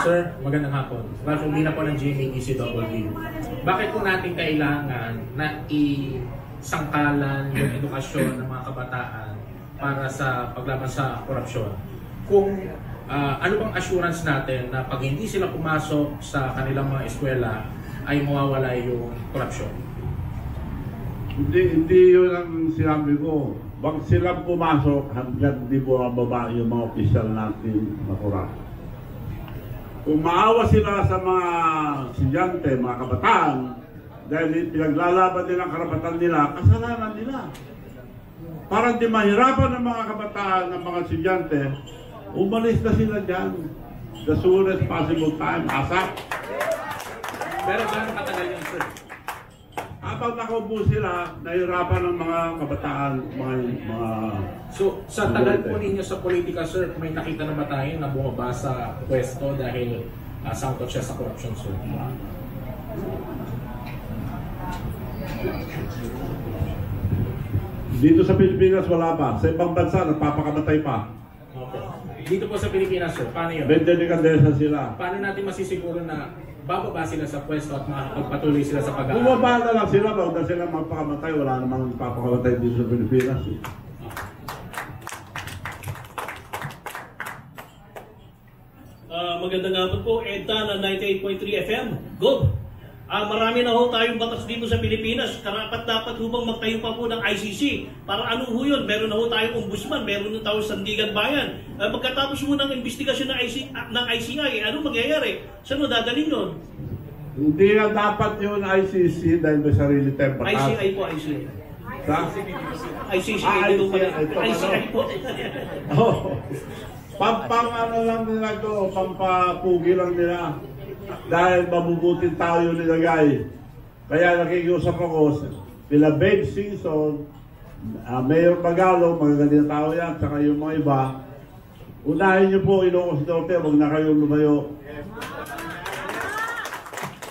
Sir, magandang hapon. Ralph Urbina po ng GMA-ECW. Bakit po natin kailangan na isangkalan yung edukasyon ng mga kabataan para sa paglaban sa korupsyon? Kung ano bang assurance natin na pag hindi sila pumasok sa kanilang mga eskwela ay mawawala yung korupsyon? Hindi yun ang sinabi ko. Wag silang pumasok hanggang di bumababa yung mga opisyal natin na korap. Kung maawa sila sa mga estudyante, mga kabataan, dahil pinaglalaban nila ang karapatan nila, kasalanan nila. Para di mahirapan ng mga kabataan, ng mga estudyante, umalis na sila dyan. The soonest possible time, ASAP. Pero gano'ng katagal yun, sir? Habang nakaupo sila, nahirapan ng mga kabataan, mga... So, sa tagal po ninyo sa politika, sir, may nakita na ba tayo na bumaba sa pwesto dahil sangkot siya sa corruption, sir? Dito sa Pilipinas, wala pa. Sa ibang bansa, nagpapakamatay pa. Okay. Dito po sa Pilipinas, sir, paano yun? Bende-dekadesa sila. Paano natin masisiguro na bababa sila sa pwesto at makapagpatuloy sila sa pag-aaral? Bumaba na lang sila, huwag na sila magpakamatay. Wala namang papakamatay dito sa Pilipinas. Magandang hapon po, EDTA na 98.3 FM. Go! Marami na ho tayong batas dito sa Pilipinas. Karapat dapat hubang magtayo pa po ng ICC. Para ano ho yun? Meron na ho tayong ombudsman, meron na tayong sandigan bayan. Pagkatapos mo ng investigasyon ng ICI, ano mangyayari? Saan mo dadalhin yun? Hindi na dapat yun ICC dahil may sarili tayong batas. ICI po, ICI. Sa? ICC, ICI po. Oh. Ano lang nila ito, pampapugi lang nila. Dahil mabubuting tao yung nilagay. Kaya nakikiusap ako, sila Babe Simpson, Mayor Magalong, magagandang tao yan, saka yung mga iba. Unahin niyo po, Ilocos Norte, huwag na kayong lumayo.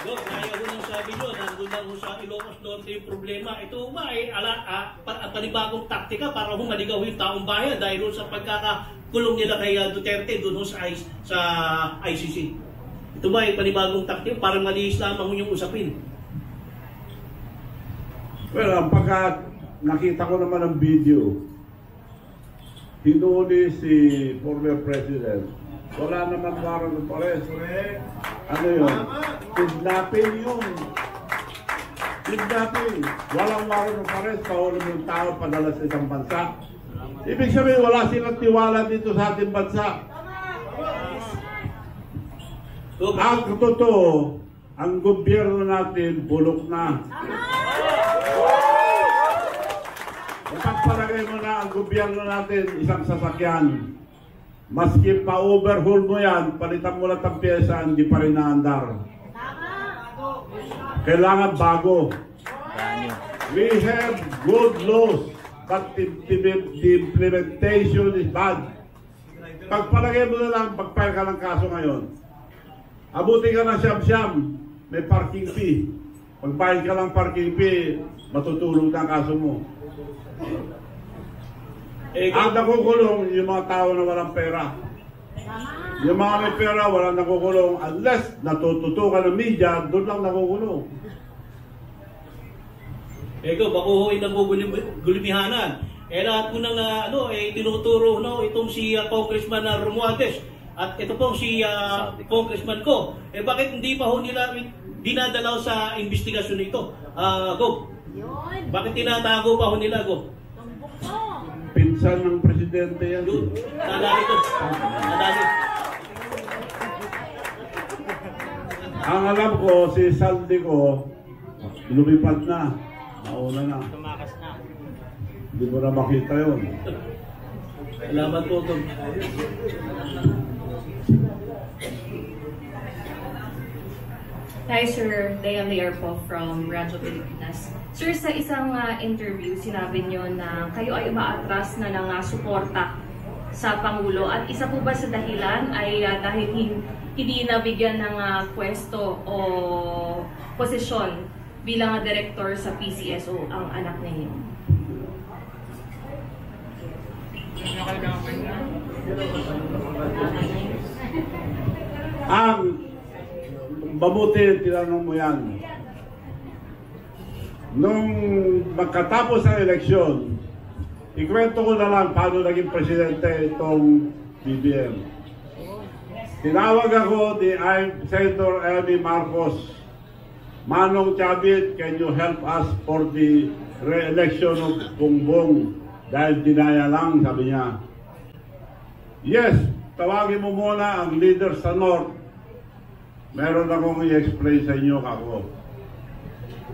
Dok, kaya ko nang sabi nyo, nandun lang sa Ilocos Norte yung problema. Ito ba ay panibagong taktika para humaligaw yung taong bayan dahil sa pagkakakulong nila kay Duterte doon sa ICC. Ito ba ay panibagong taktik? Parang malihis lamang yung usapin. Well, pagka nakita ko naman ang video, hinuli si former president, wala naman warrant of arrest. Ano yun? Kidnapping yun. Kidnapping. Walang warrant of arrest, pahuli yung tao, padala sa isang bansa. Ibig sabihin, wala silang tiwala dito sa ating bansa. Ang totoo, ang gobyerno natin bulok na. Ipagpalagay mo na ang gobyerno natin isang sasakyan. Maski pa-overhaul mo yan, palitan mo lang ang pyesa, hindi pa rin naandar. Kailangan bago. We have good laws, but the implementation is bad. Pagpalagay mo na lang, pagpahal ka ng kaso ngayon. Abuti ka ng siyam-siyam, may parking fee. Pagbayad ka lang parking fee, matutulog na ang kaso mo. Ang nakukulong yung mga tao na walang pera. Yung mga may pera, walang nakukulong. Unless natututukan ng media, doon lang nakukulong. Eko, bako ho'y nagugulimihanan. Lahat mo nang tinuturo itong si Congressman Romualdez. At ito pong si Congressman ko. Bakit hindi pa ho nila dinadalaw sa investigasyon nito? Go. Bakit tinatago pa ho nila, Go? Pinsan ng presidente yan. Nadali ko. Nadali. Ang alam ko, si Saldi ko, lumipad na. Nauna na. Tumakas na. Hindi mo na makita yun. Salamat po, Tom. Hi Sir, Dayan Lear po from Radyo Pilipinas. Sir, sa isang interview, sinabi niyo na kayo ay umaatras na ng suporta sa Pangulo at isa po ba sa dahilan ay dahil hindi nabigyan ng pwesto o posisyon bilang director sa PCSO ang anak ninyo? Ang mabuti tinanong mo yan. Nung magkatapos ng eleksyon, ikwento ko na lang paano naging presidente itong BBM. Tinawag ako ni Senator Amy Marcos, Manong Chavit, can you help us for the re-election of Bongbong? Dahil dinaya lang, sabi niya. Yes, tawagin mo muna ang leader sa North. Meron akong i-explain sa inyo kako.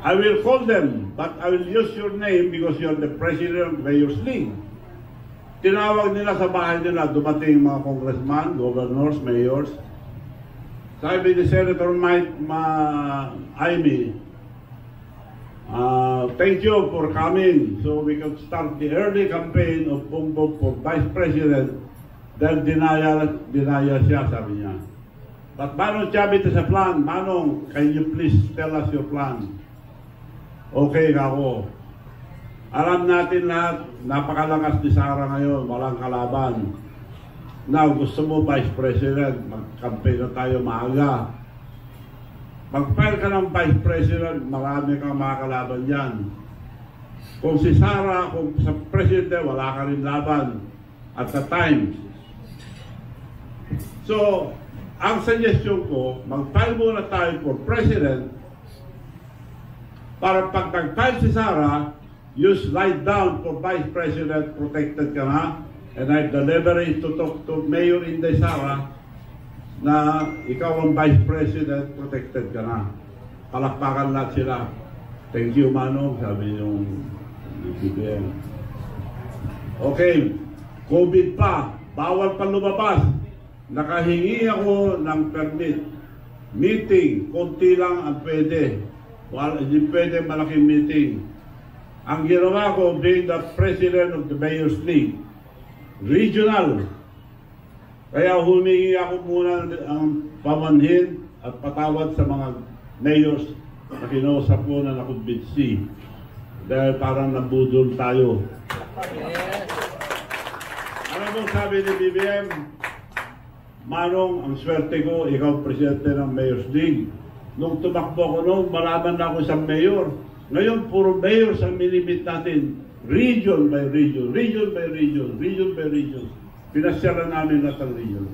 I will call them, but I will use your name because you're the president of Mayor's League. Tinawag nila sa bahay nila, dumating mga congressman, governors, mayors. Sabi ni Senator Amy, thank you for coming so we can start the early campaign of Bongbong for Vice President. Dahil dinaya siya, sabi niya. But Manong Chavit is a plan. Manong, can you please tell us your plan? Okay, ako. Alam natin lahat, napakalakas ni Sara ngayon, walang kalaban. Now, gusto mo Vice President, mag-campaign na tayo maaga. Mag-file ka ng Vice President, marami kang makakalaban yan. Kung si Sara, kung sa President, wala ka rin laban at the time. So, ang suggestion ko, mag-file muna tayo for President para pag nag-file si Sara, you slide down for Vice President, protected ka na, and I deliver it to talk to Mayor Inday Sara na ikaw ang Vice President, protected ka na. Palakpakan lahat sila. Thank you, Manong, sabi yung BBM. Okay, COVID pa, bawal pa lumabas. Nakahingi ako ng permit. Meeting, konti lang ang pwede. Hindi pwede malaking meeting. Ang ginawa ko, being the president of the Mayor's League, regional. Kaya humingi ako muna ang pamanhin at patawad sa mga mayors na kinausap ko na nakumbinsi. Dahil parang nabudol tayo. Ano mo sabi ni BBM? Manong, ang swerte ko, ikaw presidente ng Mayor's League. Nung tumakbo ko noon, malaman na ako isang mayor. Ngayon, puro mayors ang minimit natin. Region by region, region by region, region by region. Pinasyalan namin lahat ang region.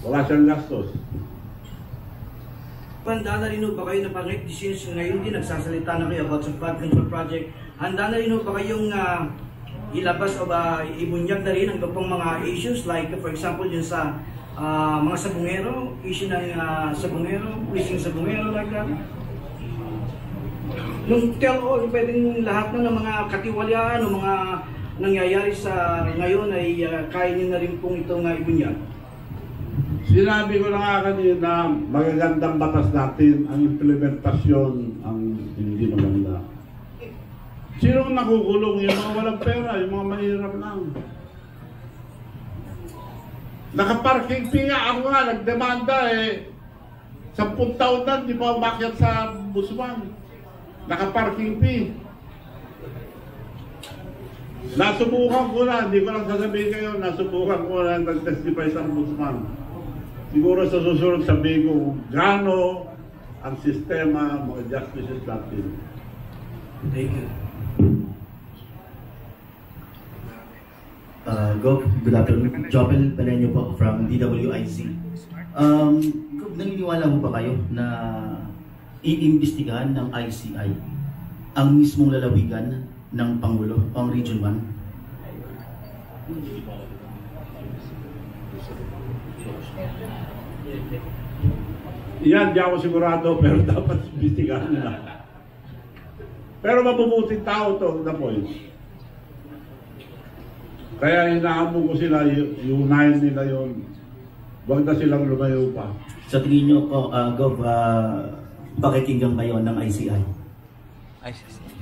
Wala siyang gastos. Handa na rin ba kayo na pang-rate decisions ngayon din nagsasalita na kayo about sa flood control project? Handa na rin ba kayong ilabas o ibunyag na rin ang pang mga issues like for example yun sa mga sabungero, issue ng sabungero, missing sabungero like that? Nung tell all, pwedeng lahat na ng mga katiwalaan o mga nangyayari sa ngayon ay kaya nyo na rin pong itong ibunyag. Sinabi ko na nga kanina, magagandang batas natin, ang implementasyon ang hindi maganda. Sino nakukulong? Yung mga walang pera, yung mga mahirap lang. Nakaparking fee nga, ako nga, nagdemanda 10 taon na, di pa umakyat sa Busman. Nakaparking fee. Nasubukan ko na, hindi ko lang sasabihin kayo, nasubukan ko na nag-testify sa Busman. Siguro sa susunod sabihin ko, gaano ang sistema, mga justices natin. Thank you. Good afternoon. Jopel Palenyo po from DWIC. Naniniwala mo ba kayo na iimbestigahan ng ICI ang mismong lalawigan ng Pangulo, ang Region 1? Yan, di ako sigurado, pero dapat imbestigahan nila. Pero mabubuting tao to, the point. Kaya hinahamon ko sila, unahin nila yun. Huwag na silang lumayo pa. Sa tingin nyo, Gov, pakikinggan kayo ng ICI? ICC.